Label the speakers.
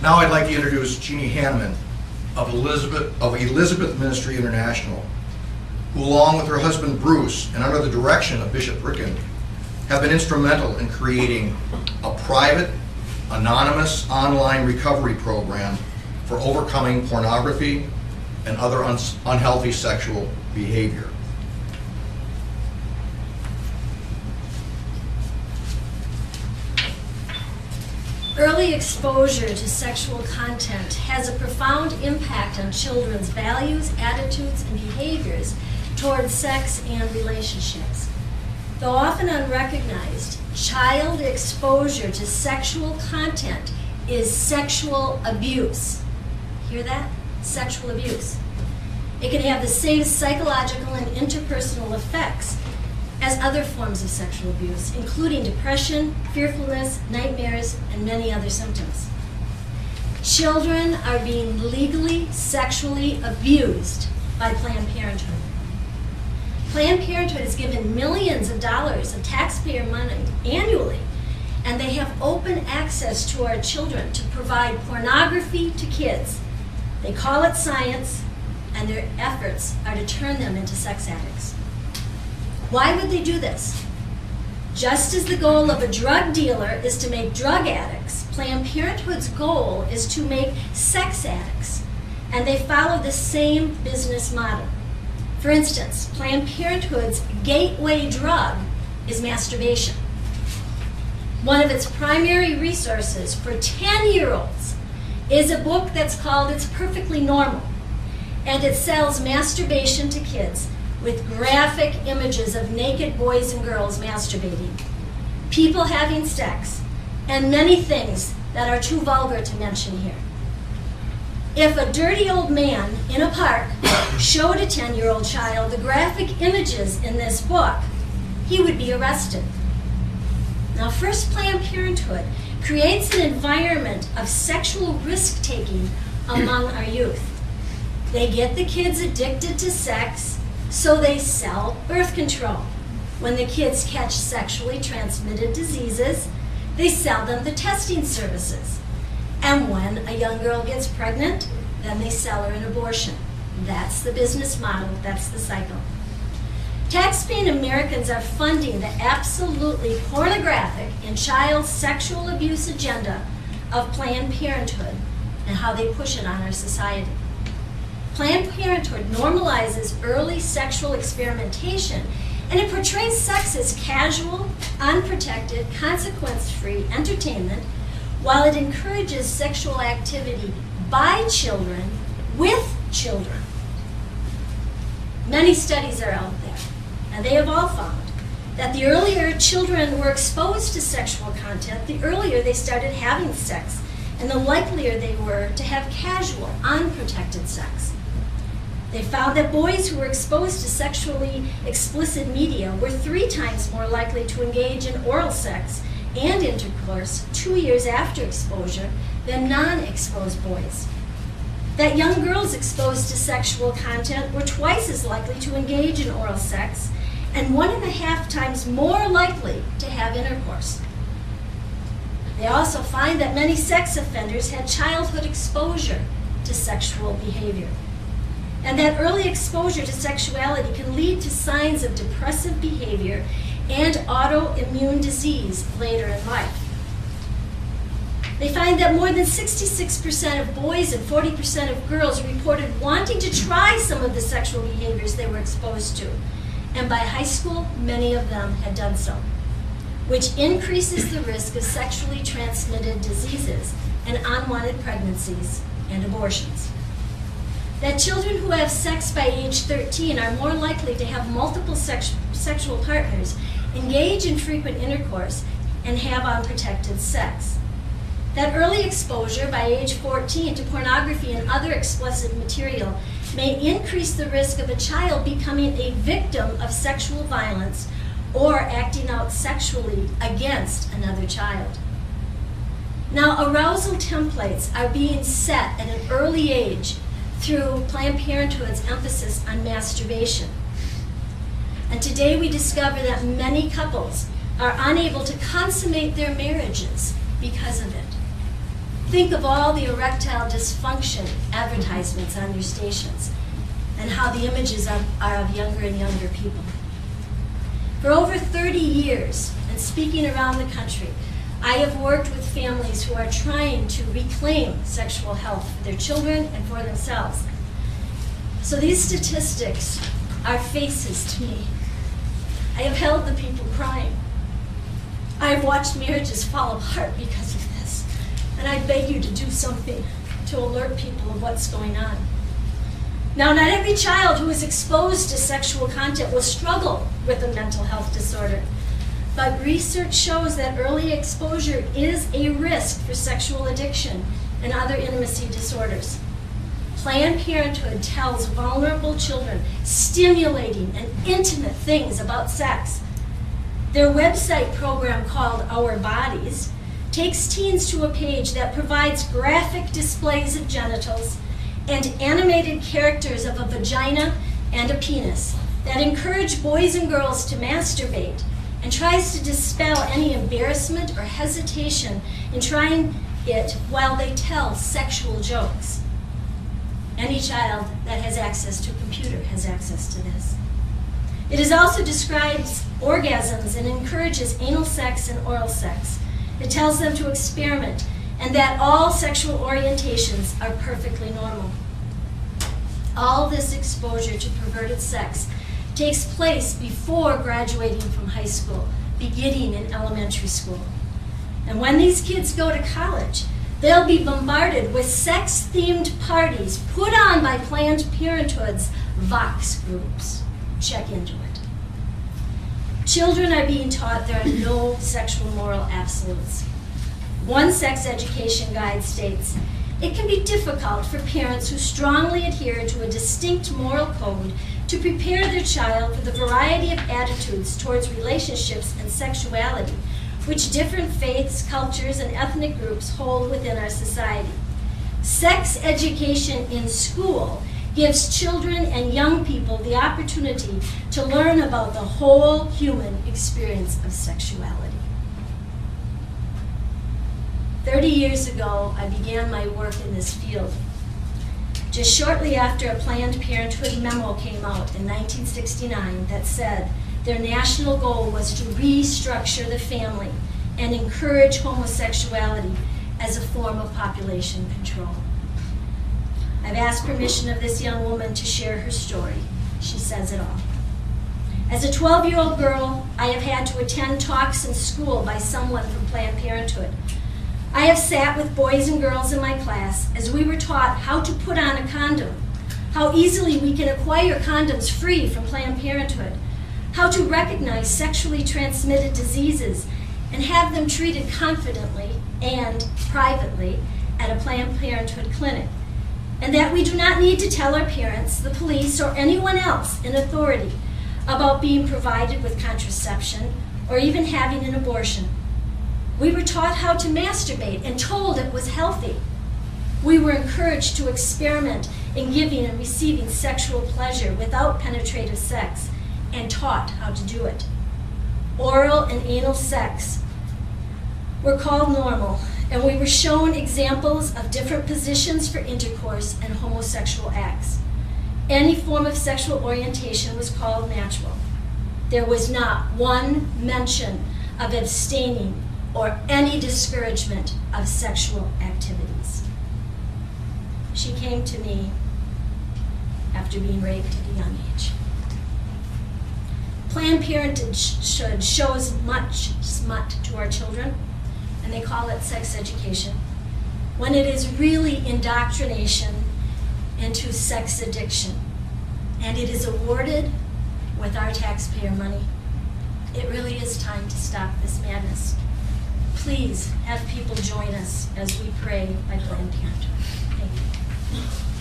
Speaker 1: Now I'd like to introduce Jeannie Hanneman of Elizabeth Ministry International, who along with her husband Bruce and under the direction of Bishop Ricken have been instrumental in creating a private, anonymous online recovery program for overcoming pornography and other unhealthy sexual behavior.
Speaker 2: Early exposure to sexual content has a profound impact on children's values, attitudes, and behaviors towards sex and relationships. Though often unrecognized, child exposure to sexual content is sexual abuse. Hear that? Sexual abuse. It can have the same psychological and interpersonal effects as other forms of sexual abuse, including depression, fearfulness, nightmares, and many other symptoms. Children are being legally sexually abused by Planned Parenthood. Planned Parenthood is given millions of dollars of taxpayer money annually, and they have open access to our children to provide pornography to kids. They call it science, and their efforts are to turn them into sex addicts. Why would they do this? Just as the goal of a drug dealer is to make drug addicts, Planned Parenthood's goal is to make sex addicts, and they follow the same business model. For instance, Planned Parenthood's gateway drug is masturbation. One of its primary resources for 10-year-olds is a book that's called It's Perfectly Normal, and it sells masturbation to kids with graphic images of naked boys and girls masturbating, people having sex, and many things that are too vulgar to mention here. If a dirty old man in a park showed a 10-year-old child the graphic images in this book, he would be arrested. Now, First Planned Parenthood creates an environment of sexual risk-taking among our youth. They get the kids addicted to sex, so they sell birth control. When the kids catch sexually transmitted diseases, they sell them the testing services. And when a young girl gets pregnant, then they sell her an abortion. That's the business model, that's the cycle. Taxpaying Americans are funding the absolutely pornographic and child sexual abuse agenda of Planned Parenthood and how they push it on our society. Planned Parenthood normalizes early sexual experimentation, and it portrays sex as casual, unprotected, consequence-free entertainment, while it encourages sexual activity by children with children. Many studies are out there, and they have all found that the earlier children were exposed to sexual content, the earlier they started having sex, and the likelier they were to have casual, unprotected sex. They found that boys who were exposed to sexually explicit media were 3 times more likely to engage in oral sex and intercourse 2 years after exposure than non-exposed boys. That young girls exposed to sexual content were twice as likely to engage in oral sex and 1.5 times more likely to have intercourse. They also find that many sex offenders had childhood exposure to sexual behavior, and that early exposure to sexuality can lead to signs of depressive behavior and autoimmune disease later in life. They find that more than 66% of boys and 40% of girls reported wanting to try some of the sexual behaviors they were exposed to, and by high school, many of them had done so, which increases the risk of sexually transmitted diseases and unwanted pregnancies and abortions. That children who have sex by age 13 are more likely to have multiple sexual partners, engage in frequent intercourse, and have unprotected sex. That early exposure by age 14 to pornography and other explicit material may increase the risk of a child becoming a victim of sexual violence or acting out sexually against another child. Now, arousal templates are being set at an early age through Planned Parenthood's emphasis on masturbation. And today we discover that many couples are unable to consummate their marriages because of it. Think of all the erectile dysfunction advertisements on your stations and how the images are of younger and younger people. For over 30 years, and speaking around the country, I have worked with families who are trying to reclaim sexual health for their children and for themselves. So these statistics are faces to me. I have held the people crying. I have watched marriages fall apart because of this, and I beg you to do something to alert people of what's going on. Now, not every child who is exposed to sexual content will struggle with a mental health disorder, but research shows that early exposure is a risk for sexual addiction and other intimacy disorders. Planned Parenthood tells vulnerable children stimulating and intimate things about sex. Their website program called Our Bodies takes teens to a page that provides graphic displays of genitals and animated characters of a vagina and a penis that encourage boys and girls to masturbate and tries to dispel any embarrassment or hesitation in trying it while they tell sexual jokes. Any child that has access to a computer has access to this. It also describes orgasms and encourages anal sex and oral sex. It tells them to experiment and that all sexual orientations are perfectly normal. All this exposure to perverted sex takes place before graduating from high school, beginning in elementary school. And when these kids go to college, they'll be bombarded with sex-themed parties put on by Planned Parenthood's Vox groups. Check into it. Children are being taught there are no sexual moral absolutes. One sex education guide states, "It can be difficult for parents who strongly adhere to a distinct moral code to prepare their child for the variety of attitudes towards relationships and sexuality which different faiths, cultures, and ethnic groups hold within our society. Sex education in school gives children and young people the opportunity to learn about the whole human experience of sexuality." 30 years ago, I began my work in this field. Just shortly after a Planned Parenthood memo came out in 1969 that said their national goal was to restructure the family and encourage homosexuality as a form of population control. I've asked permission of this young woman to share her story. She says it all. As a 12-year-old girl, I have had to attend talks in school by someone from Planned Parenthood. I have sat with boys and girls in my class as we were taught how to put on a condom, how easily we can acquire condoms free from Planned Parenthood, how to recognize sexually transmitted diseases and have them treated confidently and privately at a Planned Parenthood clinic, and that we do not need to tell our parents, the police, or anyone else in authority about being provided with contraception or even having an abortion. We were taught how to masturbate and told it was healthy. We were encouraged to experiment in giving and receiving sexual pleasure without penetrative sex and taught how to do it. Oral and anal sex were called normal, and we were shown examples of different positions for intercourse and homosexual acts. Any form of sexual orientation was called natural. There was not one mention of abstaining or any discouragement of sexual activities. She came to me after being raped at a young age. Planned Parenthood shows much smut to our children, and they call it sex education, when it is really indoctrination into sex addiction. And it is awarded with our taxpayer money. It really is time to stop this madness. Please have people join us as we pray by Planned Parenthood. Thank you.